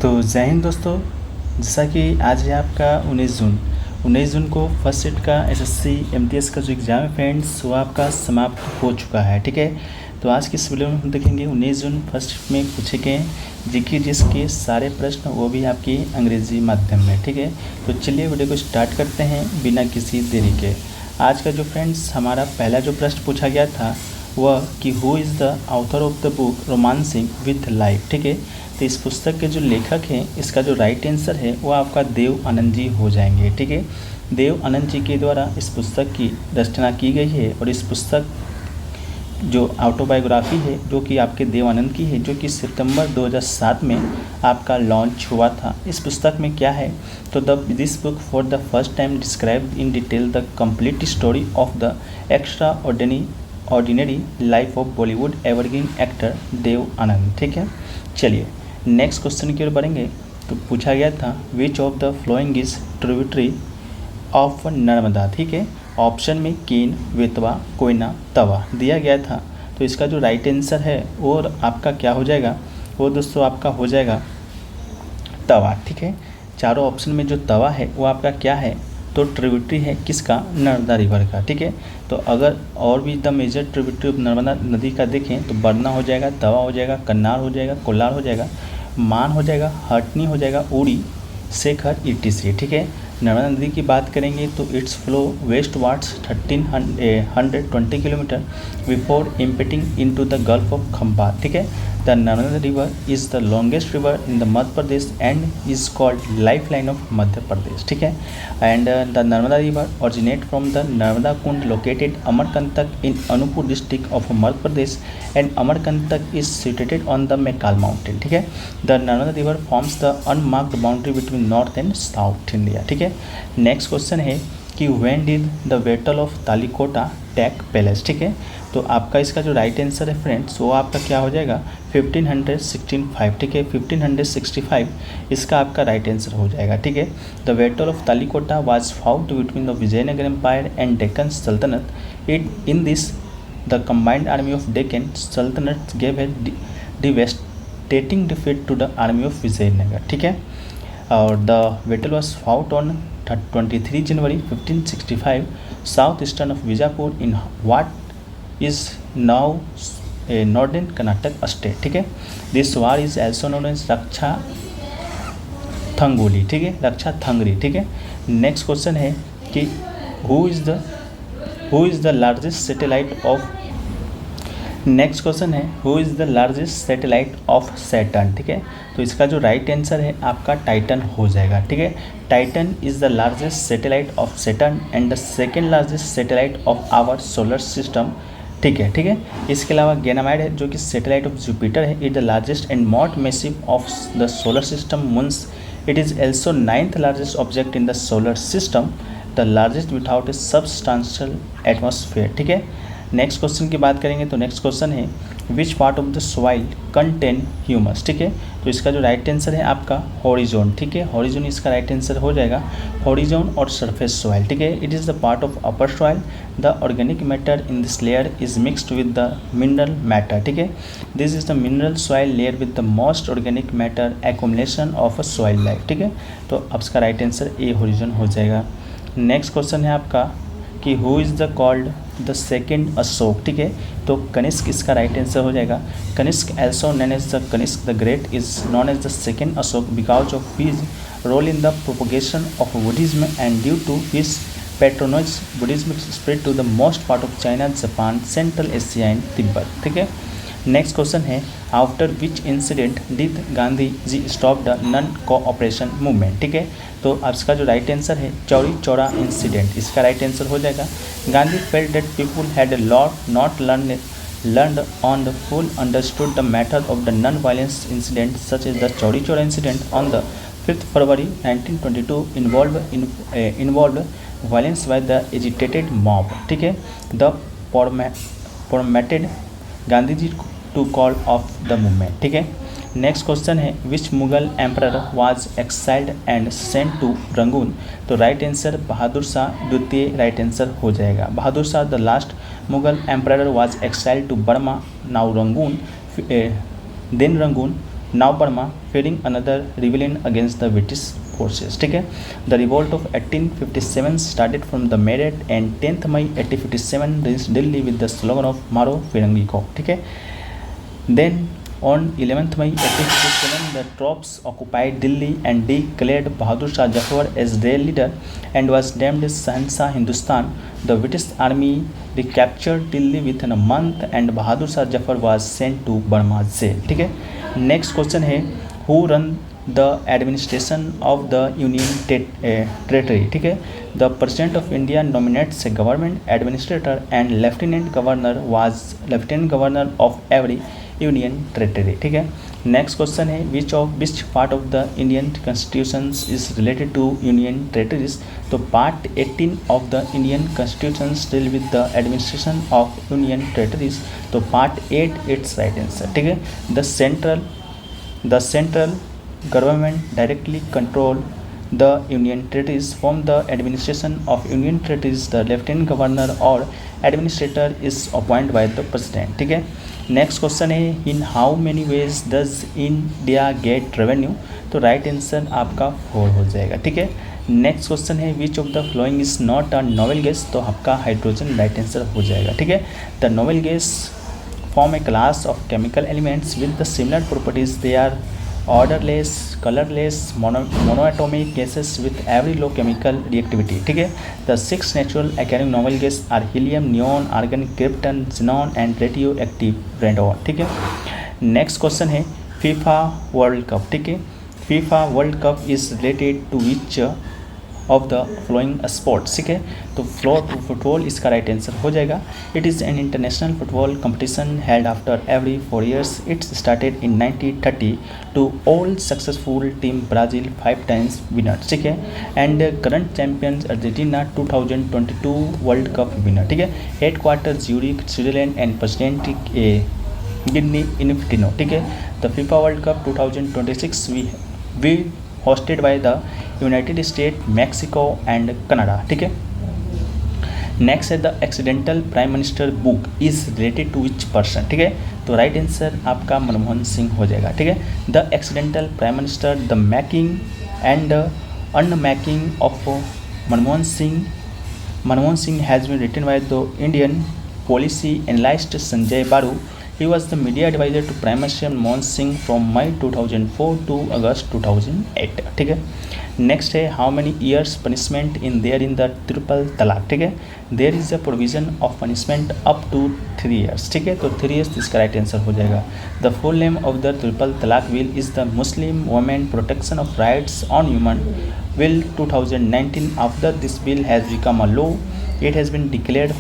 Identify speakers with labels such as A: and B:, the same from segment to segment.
A: तो जय हिंद दोस्तों। जैसा कि आज है आपका 19 जून को फर्स्ट सेट का एसएससी एमटीएस का जो एग्ज़ाम है फ्रेंड्स, वो आपका समाप्त हो चुका है। ठीक है, तो आज की इस वीडियो में हम देखेंगे 19 जून फर्स्ट शिफ्ट में पूछे गए जीके जिसके सारे प्रश्न, वो भी आपकी अंग्रेजी माध्यम में। ठीक है, तो चलिए वीडियो को स्टार्ट करते हैं बिना किसी देरी के। आज का जो फ्रेंड्स हमारा पहला जो प्रश्न पूछा गया था वह कि who is the author of the book romancing with life. ठीक है, तो इस पुस्तक के जो लेखक हैं, इसका जो राइट आंसर है वो आपका देव आनंद जी हो जाएंगे। ठीक है, देव आनंद जी के द्वारा इस पुस्तक की रचना की गई है और इस पुस्तक जो ऑटोबायोग्राफी है जो कि आपके देव आनंद की है, जो कि सितंबर 2007 में आपका लॉन्च हुआ था। इस पुस्तक में क्या है, तो this book for the first time describe in detail the complete story of the extraordinary life of Bollywood evergreen actor Dev Anand. ठीक है, चलिए नेक्स्ट क्वेश्चन की ओर बढ़ेंगे। तो पूछा गया था विच of the following is tributary of Narmada. ठीक है, ऑप्शन में केन, बेतवा, कोयना, तवा दिया गया था। तो इसका जो राइट आंसर है वो आपका क्या हो जाएगा, वो दोस्तों आपका हो जाएगा तवा। ठीक है, चारों ऑप्शन में जो तवा है वो आपका क्या है, तो ट्रिब्यूटरी है किसका, नर्मदा रिवर का। ठीक है, तो अगर और भी the major tributary of Narmada नदी का देखें तो बरना हो जाएगा, तवा हो जाएगा, कन्नार हो जाएगा, कोलार हो जाएगा, मान हो जाएगा, हटनी हो जाएगा, उड़ी, शेखर, ईटीसी। ठीक है, नर्मदा नदी की बात करेंगे तो it's flow westwards 1320 kilometre before emptying into the gulf of Khambhat. ठीक है, the Narmada river is the longest river in the Madhya Pradesh and is called life line of Madhya Pradesh. ठीक है, and the Narmada river originate from the Narmada Kund located Amarkantak in Anuppur district of Madhya Pradesh and Amarkantak is situated on the Maikal mountain. ठीक है, the Narmada river forms the unmarked boundary between north and south India. ठीक है, next question है कि when did the battle of Talikota take place. ठीक है, तो आपका इसका जो राइट आंसर है फ्रेंड्स वो आपका क्या हो जाएगा 1565। ठीक है, 1565 इसका आपका राइट आंसर हो जाएगा। ठीक है, the battle of Talikota was fought between the Vijayanagara empire and Deccan sultanate. In this the combined army of Deccan sultanate gave a devastating defeat to the army of Vijayanagara. ठीक है, और the battle was fought on 23 January 1565 south eastern of Bijapur in what is now a northern Karnataka state। ठीक है, this war is also known as रक्षा थंगोली। ठीक है, रक्षा थंगरी। ठीक है, next question है कि who is the largest satellite of next question है who is the largest satellite of Saturn. ठीक है, तो इसका जो राइट आंसर है आपका टाइटन हो जाएगा। ठीक है, Titan is the largest satellite of Saturn and the second largest satellite of our solar system. ठीक है, इसके अलावा गैनामाइड है जो कि सैटेलाइट ऑफ जुपिटर है, it the largest and most massive of the solar system moons. It is also 9th largest object in the solar system, the largest without a substantial atmosphere. ठीक है, next question की बात करेंगे तो next question है which part of the soil contain humus. ठीक है, तो इसका जो राइट आंसर है आपका हॉरिजोन। ठीक है, हॉरिजोन इसका राइट आंसर हो जाएगा, हॉरिजोन और सरफेस सॉइल। ठीक है, it is the part of upper soil, the organic matter in this layer is mixed with the mineral matter. ठीक है, this is the mineral soil layer with the most organic matter accumulation of a soil life. ठीक है, तो अब इसका right answer A horizon हो जाएगा। Next question है आपका कि who is the called the second Ashoka. ठीक है, तो कनिष्क इसका राइट आंसर हो जाएगा। Kanishka also known as the Kanishka the great is known as the second Ashoka because of his role in the propagation of Buddhism and due to his patronage Buddhism spread to the most part of China, Japan, central Asia and Tibet. ठीक है, next question है after which incident did Gandhi ji stop the non cooperation movement. ठीक है, तो अब इसका जो right answer है चौरी चौरा इंसिडेंट, इसका राइट आंसर हो जाएगा। Gandhi felt that people had not learned on the full understood the method of the non-violence incident such as the Chauri Chaura incident on the 5th February 1922 involved violence by the agitated mob। ठीक है, the permitted Gandhi ji to call off the movement. ठीक है, next question है which Mughal emperor was exiled and sent to Rangoon. तो right answer Bahadur Shah द्वितीय right answer हो जाएगा। Bahadur Shah the last Mughal emperor was exiled to Burma now Rangoon then Rangoon now Burma fearing another rebellion against the British forces. ठीक है, the revolt of 1857 started from the Meerut and 10th May 1857 reached Delhi with the slogan of मारो फिरंगी को. ठीक है, then on 11th May 1857 the troops occupied Delhi and declared Bahadur Shah Zafar as their leader and was named Shahanshah Hindustan. The British army recaptured Delhi within a month and Bahadur Shah Zafar was sent to Burma jail. ठीक है, next question है who run the administration of the union territory. ठीक है, the president of India nominates a government administrator and lieutenant governor of every union territory. ठीक है, next question है which part of the Indian constitution is related to union territories. तो part 18 of the Indian constitution deal with the administration of union territories. तो part 8 it's right answer. ठीक है, the central government directly control the union territories. From the administration of union territories the lieutenant governor or administrator is appointed by the president. ठीक है, next question है in how many ways does India get revenue. तो right answer आपका 4 हो जाएगा. ठीक है, next question है which of the flowing is not a noble gas. तो आपका हाइड्रोजन राइट आंसर हो जाएगा. ठीक है, the noble gas form a class of chemical elements with the similar properties. They are orderless, colorless, monoatomic gases with very low chemical reactivity. ठीक है, the 6 natural occurring novel gases are helium, neon, argon, krypton, xenon and radioactive radon. ठीक है, next question है FIFA world cup. ठीक है, FIFA world cup is related to which of the following sports. ठीक है, तो फुटबॉल इसका right answer हो जाएगा. It is an international football competition held after every 4 years. It's started in 1930 to all successful team Brazil 5 times winner. ठीक है, and current champions Argentina 2022 world cup winner. ठीक है, headquarter Zurich Switzerland and president Gianni Infantino. ठीक है, the FIFA world cup 2026 we hosted by the United States, Mexico and Canada. ठीक है, next है the accidental prime minister book is related to which person. ठीक है, तो right answer आपका मनमोहन सिंह हो जाएगा. ठीक है, the accidental prime minister the making and unmaking of Manmohan Singh has been written by the Indian policy analyst Sanjaya Baru. He was the media advisor to Prime Minister Manmohan Singh from May 2004 to August 2008. ठीक है, next है how many years punishment in there in the triple talaq. ठीक है, there is a provision of punishment up to 3 years. ठीक है, तो 3 years इसका right answer हो जाएगा. The full name of the triple talaq bill is the Muslim women protection of rights on human bill 2019. After this bill has become a law it has been declared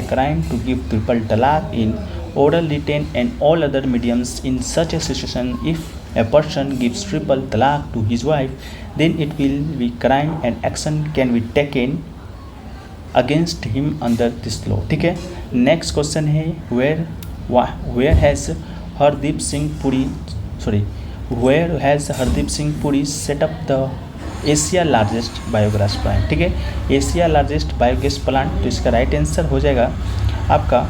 A: a crime to give triple talaq in oral, written and all other mediums. In such a situation, if a person gives triple talaq to his wife, then it will be crime and action can be taken against him under this law. ठीक है, next question है where has Hardeep Singh Puri set up the Asia largest biogas plant. ठीक है, Asia largest biogas plant. तो इसका right answer हो जाएगा आपका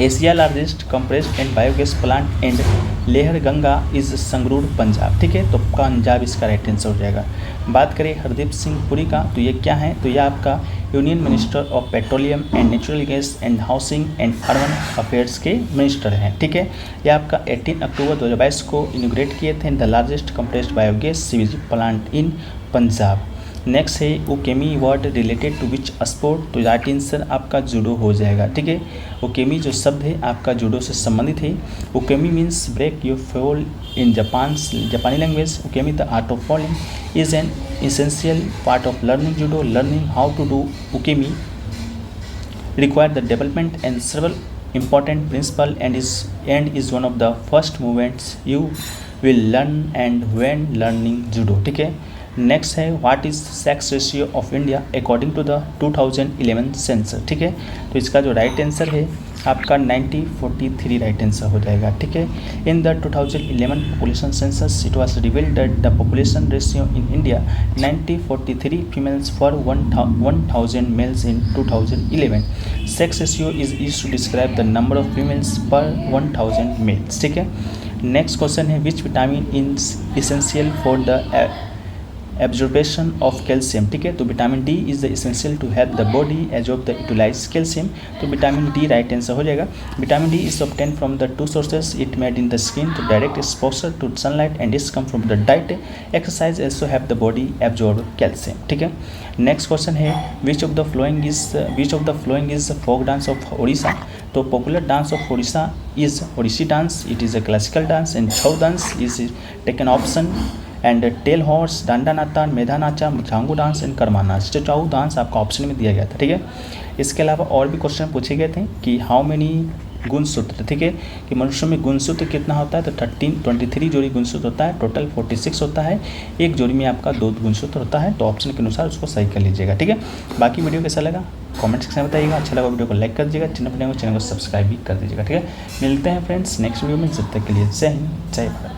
A: Asia largest compressed and biogas plant and Lehar Ganga is Sangrur Punjab. ठीक है, तो पंजाब इसका राइट आंसर हो जाएगा. बात करें हरदीप सिंह पुरी का, तो ये क्या है, तो ये आपका union minister of petroleum and natural gas and housing and urban affairs के मिनिस्टर हैं. ठीक है, ये आपका 18 अक्टूबर 2022 को इनोग्रेट किए थे द लार्जेस्ट कंप्रेस्ड बायोगैस सीवीजी प्लांट इन पंजाब. नेक्स्ट है ukemi word related to which sport. तो राइट आंसर आपका जूडो हो जाएगा. ठीक है, ओकेमी जो शब्द है आपका जूडो से संबंधित है. Ukemi means break your fall in जापानी language. Ukemi the art of falling is an essential part of learning judo. Learning how to do ukemi require the development and several important principles and is one of the first movements you will learn and when learning judo. ठीक है, next है what is sex ratio of India according to the 2011 census. ठीक है, तो इसका जो right answer है आपका 90:43 राइट आंसर हो जाएगा. ठीक है, in the 2011 population census it was revealed that the population ratio in India 90:43 females for 1000 males in 2011. Sex ratio is used to describe the number of females per 1000 males. ठीक है, next question है which vitamin is essential for the absorption of calcium, ठीक है। तो vitamin D is the essential to help the body absorb the utilise calcium, तो vitamin D right answer हो जाएगा। Vitamin D is obtain from the two sources, it made in the skin to direct exposure to sunlight and is come from the diet, exercise also have the body absorb calcium, ठीक है। Next question है which of the flowing is folk dance of Odisha, तो popular dance of Odisha is Odissi dance, it is a classical dance, and Chhau dance is taken option, and tell horse, डांडा नाचा, मेधा नाचा, झांगू dance and Karma नाच, तो चाऊ dance आपका option में दिया गया था, ठीक है। इसके अलावा और भी क्वेश्चन पूछे गए थे कि हाउ मेनी गुणसूत्र, ठीक है, कि मनुष्य में गुणसूत्र कितना होता है, तो 23 जोड़ी गुणसूत्र होता है, टोटल 46 होता है, एक जोड़ी में आपका 2 गुणसूत्र होता है, तो ऑप्शन के अनुसार उसको सही कर लीजिएगा, ठीक है। बाकी वीडियो कैसा लगा कमेंट सेक्शन में बताइएगा, अच्छा लगा वीडियो को लाइक कर दीजिएगा, चैनल को सब्सक्राइब भी कर दीजिएगा, ठीक है। मिलते हैं फ्रेंड्स नेक्स्ट वीडियो में, जब तक के लिए जय हिंद जय भारत।